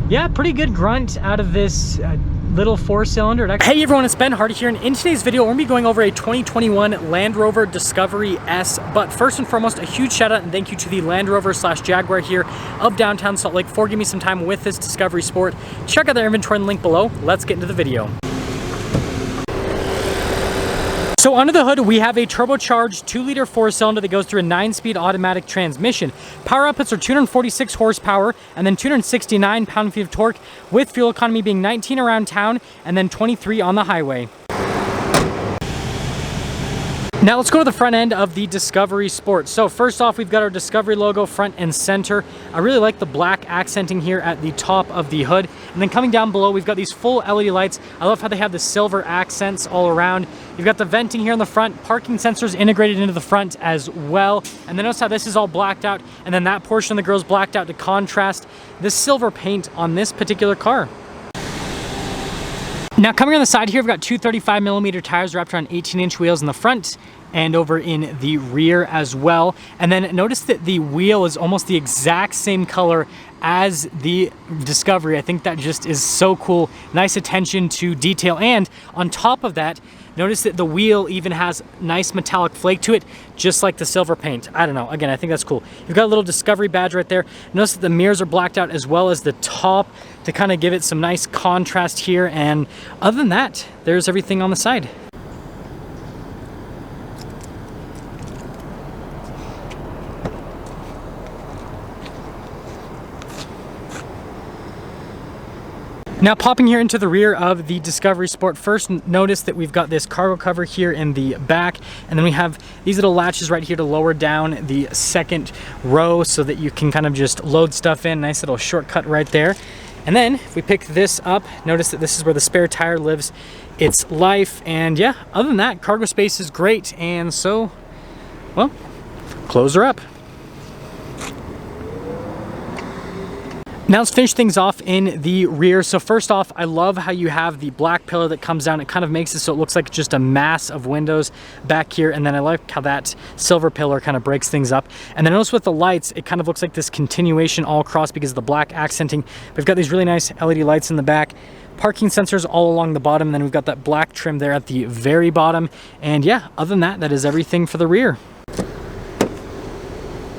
yeah, pretty good grunt out of this little 4-cylinder. Hey everyone, it's Ben Hardy here, and in today's video we're going to be going over a 2021 Land Rover Discovery S. But first and foremost, a huge shout out and thank you to the Land Rover / Jaguar here of downtown Salt Lake for giving me some time with this Discovery Sport. Check out their inventory in the link below. Let's get into the video. So under the hood, we have a turbocharged 2-liter 4-cylinder that goes through a 9-speed automatic transmission. Power outputs are 246 horsepower and then 269 pound-feet of torque, with fuel economy being 19 around town and then 23 on the highway. Now let's go to the front end of the Discovery Sport. So first off, we've got our Discovery logo front and center. I really like the black accenting here at the top of the hood. And then coming down below, we've got these full LED lights. I love how they have the silver accents all around. You've got the venting here in the front, parking sensors integrated into the front as well. And then notice how this is all blacked out, and then that portion of the grille is blacked out to contrast the silver paint on this particular car. Now coming on the side here, we've got two 35mm tires wrapped around 18-inch wheels in the front and over in the rear as well. And then notice that the wheel is almost the exact same color as the Discovery. I think that just is so cool. Nice attention to detail. And on top of that, notice that the wheel even has nice metallic flake to it, just like the silver paint. I don't know, again, I think that's cool. You've got a little Discovery badge right there. Notice that the mirrors are blacked out as well as the top to kind of give it some nice contrast here. And other than that, there's everything on the side. Now popping here into the rear of the Discovery Sport, first notice that we've got this cargo cover here in the back, and then we have these little latches right here to lower down the second row so that you can kind of just load stuff in. Nice little shortcut right there. And then if we pick this up, notice that this is where the spare tire lives its life. And yeah, other than that, cargo space is great. And so, well, close her up. Now let's finish things off in the rear. So first off, I love how you have the black pillar that comes down. It kind of makes it so it looks like just a mass of windows back here. And then I like how that silver pillar kind of breaks things up. And then notice with the lights, it kind of looks like this continuation all across because of the black accenting. We've got these really nice LED lights in the back. Parking sensors all along the bottom. And then we've got that black trim there at the very bottom. And yeah, other than that, that is everything for the rear.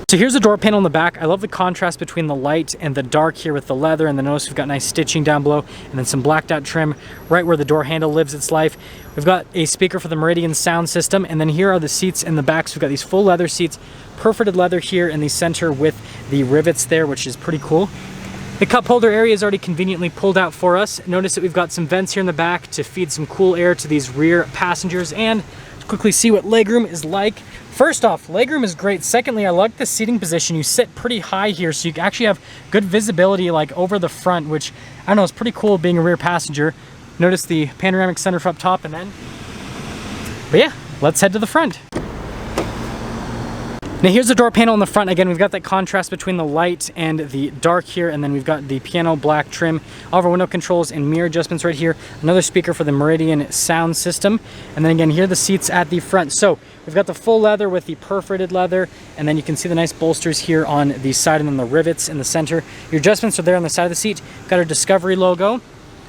So here's the door panel in the back. I love the contrast between the light and the dark here with the leather, and then notice we've got nice stitching down below and then some blacked out trim right where the door handle lives its life. We've got a speaker for the Meridian sound system, and then here are the seats in the back. So we've got these full leather seats, perforated leather here in the center with the rivets there, which is pretty cool. The cup holder area is already conveniently pulled out for us. Notice that we've got some vents here in the back to feed some cool air to these rear passengers, and to quickly see what legroom is like. First off, legroom is great. Secondly, I like the seating position. You sit pretty high here, so you actually have good visibility like over the front, which I don't know, is pretty cool being a rear passenger. Notice the panoramic sunroof up top, and then, but yeah, let's head to the front. Now here's the door panel in the front. Again, we've got that contrast between the light and the dark here, and then we've got the piano black trim, all of our window controls and mirror adjustments right here. Another speaker for the Meridian sound system. And then again, here are the seats at the front. So we've got the full leather with the perforated leather, and then you can see the nice bolsters here on the side and then the rivets in the center. Your adjustments are there on the side of the seat. We've got our Discovery logo.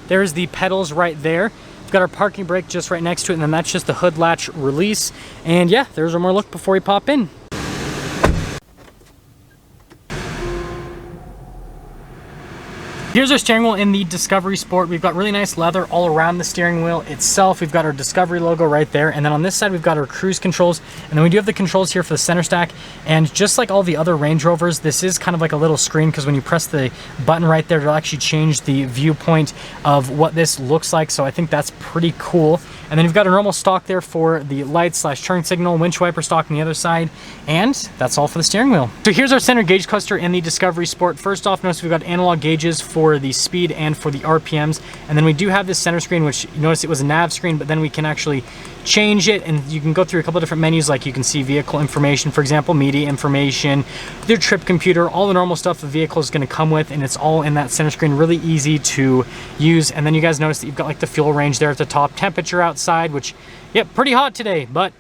There's the pedals right there. We've got our parking brake just right next to it, and then that's just the hood latch release. And yeah, there's one more look before we pop in. Here's our steering wheel in the Discovery Sport. We've got really nice leather all around the steering wheel itself. We've got our Discovery logo right there. And then on this side, we've got our cruise controls. And then we do have the controls here for the center stack. And just like all the other Range Rovers, this is kind of like a little screen, because when you press the button right there, it'll actually change the viewpoint of what this looks like. So I think that's pretty cool. And then you've got a normal stock there for the lights / turn signal, windshield wiper stock on the other side. And that's all for the steering wheel. So here's our center gauge cluster in the Discovery Sport. First off, notice we've got analog gauges for the speed and for the RPMs. And then we do have this center screen, which you notice it was a nav screen, but then we can actually change it, and you can go through a couple of different menus. Like you can see vehicle information, for example, media information, your trip computer, all the normal stuff the vehicle is going to come with, and it's all in that center screen. Really easy to use. And then you guys notice that you've got like the fuel range there at the top, temperature outside, which, yep, pretty hot today, but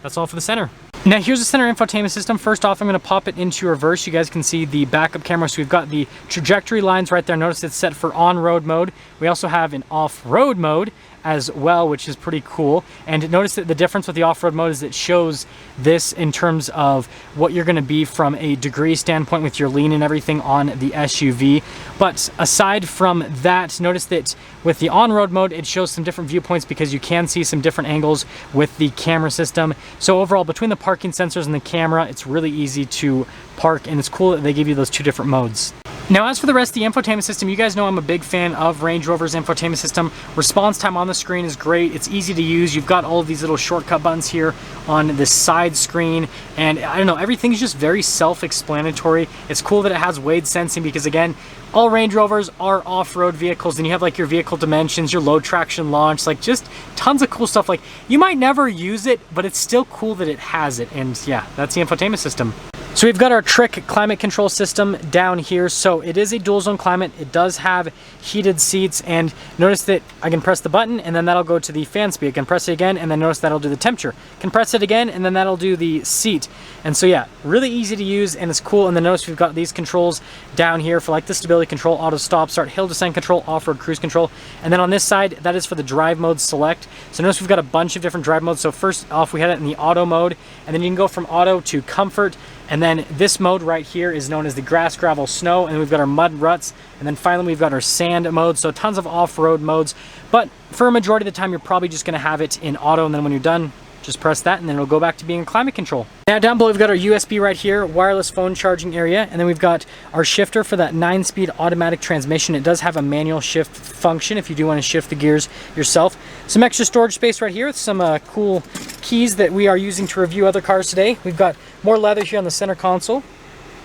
that's all for the center. Now here's the center infotainment system. First off, I'm going to pop it into reverse. You guys can see the backup camera. So we've got the trajectory lines right there. Notice it's set for on-road mode. We also have an off-road mode as well, which is pretty cool. And notice that the difference with the off-road mode is it shows this in terms of what you're going to be from a degree standpoint with your lean and everything on the SUV. But aside from that, notice that with the on-road mode, it shows some different viewpoints because you can see some different angles with the camera system. So overall, between the parking sensors and the camera, it's really easy to park, and it's cool that they give you those two different modes. Now, as for the rest of the infotainment system, you guys know I'm a big fan of Range Rover's infotainment system. Response time on the screen is great. It's easy to use. You've got all of these little shortcut buttons here on the side screen, and I don't know, everything's just very self-explanatory. It's cool that it has wade sensing because, again, all Range Rovers are off-road vehicles, and you have like your vehicle dimensions, your low traction launch, like just tons of cool stuff. Like, you might never use it, but it's still cool that it has it. And yeah, that's the infotainment system. So we've got our Trick climate control system down here. So it is a dual zone climate. It does have heated seats, and notice that I can press the button and then that'll go to the fan speed. I can press it again and then notice that'll do the temperature. Can press it again and then that'll do the seat. And so yeah, really easy to use and it's cool. And then notice we've got these controls down here for like the stability control, auto stop, start, hill descent control, off-road cruise control. And then on this side, that is for the drive mode select. So notice we've got a bunch of different drive modes. So first off, we had it in the auto mode, and then you can go from auto to comfort. And then this mode right here is known as the grass, gravel, snow, and we've got our mud, ruts, and then finally we've got our sand mode. So tons of off-road modes, but for a majority of the time you're probably just going to have it in auto, and then when you're done, just press that and then it'll go back to being in climate control. Now down below we've got our USB right here, wireless phone charging area, and then we've got our shifter for that 9-speed automatic transmission. It does have a manual shift function if you do want to shift the gears yourself. Some extra storage space right here with some cool keys that we are using to review other cars today. We've got more leather here on the center console.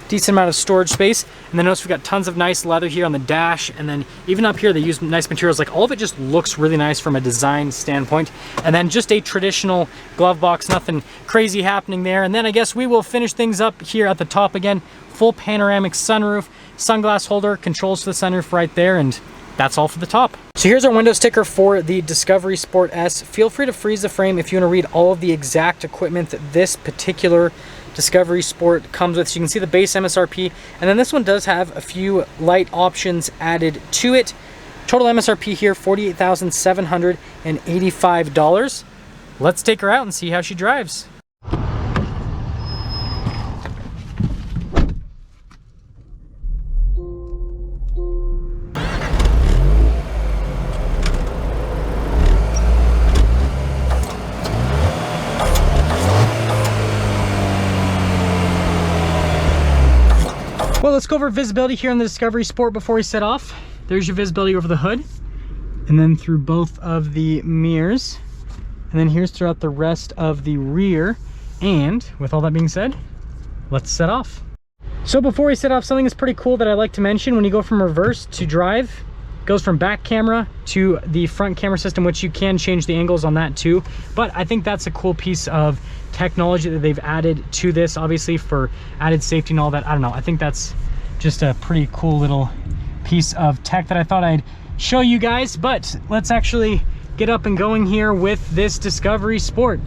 Decent amount of storage space, and then notice we've got tons of nice leather here on the dash, and then even up here they use nice materials. Like all of it just looks really nice from a design standpoint. And then just a traditional glove box, nothing crazy happening there. And then I guess we will finish things up here at the top again. Full panoramic sunroof, sunglass holder, controls for the sunroof right there, and that's all for the top. So here's our window sticker for the Discovery Sport S. Feel free to freeze the frame if you want to read all of the exact equipment that this particular Discovery Sport comes with. So you can see the base MSRP, and then this one does have a few light options added to it. Total MSRP here, $48,785. Let's take her out and see how she drives. Well, let's go over visibility here on the Discovery Sport before we set off. There's your visibility over the hood, and then through both of the mirrors, and then here's throughout the rest of the rear. And with all that being said, let's set off. So before we set off, something that's pretty cool that I like to mention: when you go from reverse to drive, it goes from back camera to the front camera system, which you can change the angles on that too. But I think that's a cool piece of technology that they've added to this, obviously for added safety and all that. I don't know, I think that's just a pretty cool little piece of tech that I thought I'd show you guys. But let's actually get up and going here with this Discovery Sport.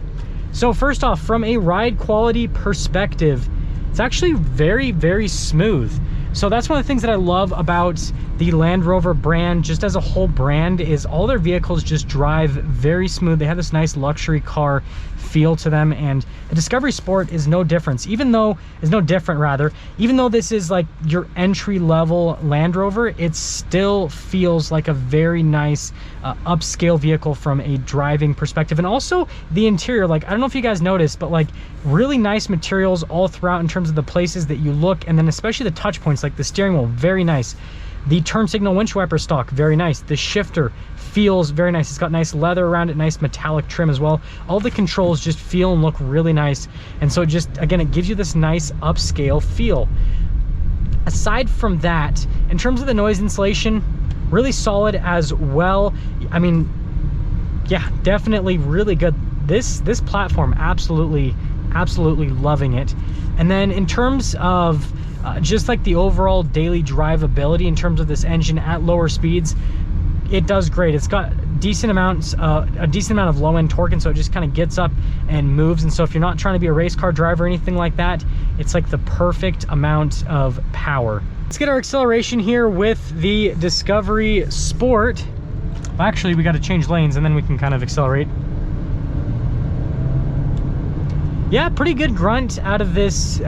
So first off, from a ride quality perspective, it's actually very, very smooth. So that's one of the things that I love about the Land Rover brand, just as a whole brand, is all their vehicles just drive very smooth. They have this nice luxury car feel to them, and the Discovery Sport is no different. Even though this is like your entry-level Land Rover, it still feels like a very nice upscale vehicle from a driving perspective. And also the interior, like, I don't know if you guys noticed, but like really nice materials all throughout in terms of the places that you look, and then especially the touch points, like the steering wheel, very nice. The turn signal windshield wiper stock, very nice. The shifter feels very nice. It's got nice leather around it, nice metallic trim as well. All the controls just feel and look really nice. And so it just, again, it gives you this nice upscale feel. Aside from that, in terms of the noise insulation, really solid as well. I mean, yeah, definitely really good. This platform, absolutely loving it. And then in terms of just like the overall daily drivability in terms of this engine at lower speeds, it does great. It's got decent amount of low end torque, and so it just kind of gets up and moves. And so if you're not trying to be a race car driver or anything like that, it's like the perfect amount of power. Let's get our acceleration here with the Discovery Sport. Well, actually, we got to change lanes and then we can kind of accelerate. Yeah, pretty good grunt out of this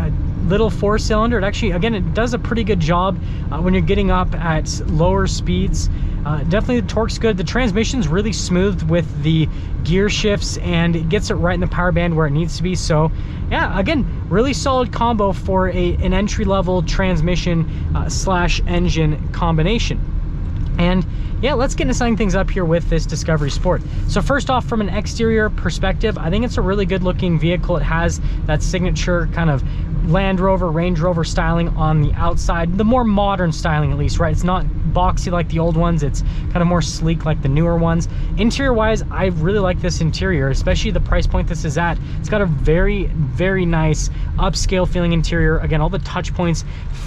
little 4-cylinder. It actually, again, it does a pretty good job when you're getting up at lower speeds. Definitely the torque's good. The transmission's really smooth with the gear shifts, and it gets it right in the power band where it needs to be. So yeah, again, really solid combo for an entry-level transmission slash engine combination. And yeah, let's get into setting things up here with this Discovery Sport. So first off, from an exterior perspective, I think it's a really good looking vehicle. It has that signature kind of Land Rover, Range Rover styling on the outside, the more modern styling at least, right? It's not boxy like the old ones, it's kind of more sleek like the newer ones. Interior wise, I really like this interior, especially the price point this is at. It's got a very, very nice upscale feeling interior. Again, all the touch points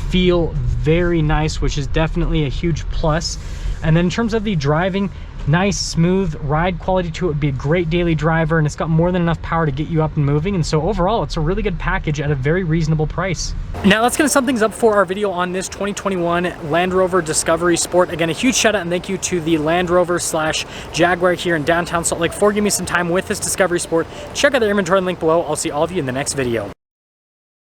feel very nice, which is definitely a huge plus. And then in terms of the driving, nice smooth ride quality to it. Would be a great daily driver, and it's got more than enough power to get you up and moving. And so overall, it's a really good package at a very reasonable price. Now let's get some things up for our video on this 2021 Land Rover Discovery Sport. Again, a huge shout out and thank you to the Land Rover / Jaguar here in downtown Salt Lake for giving me some time with this Discovery Sport. Check out their inventory link below. I'll see all of you in the next video.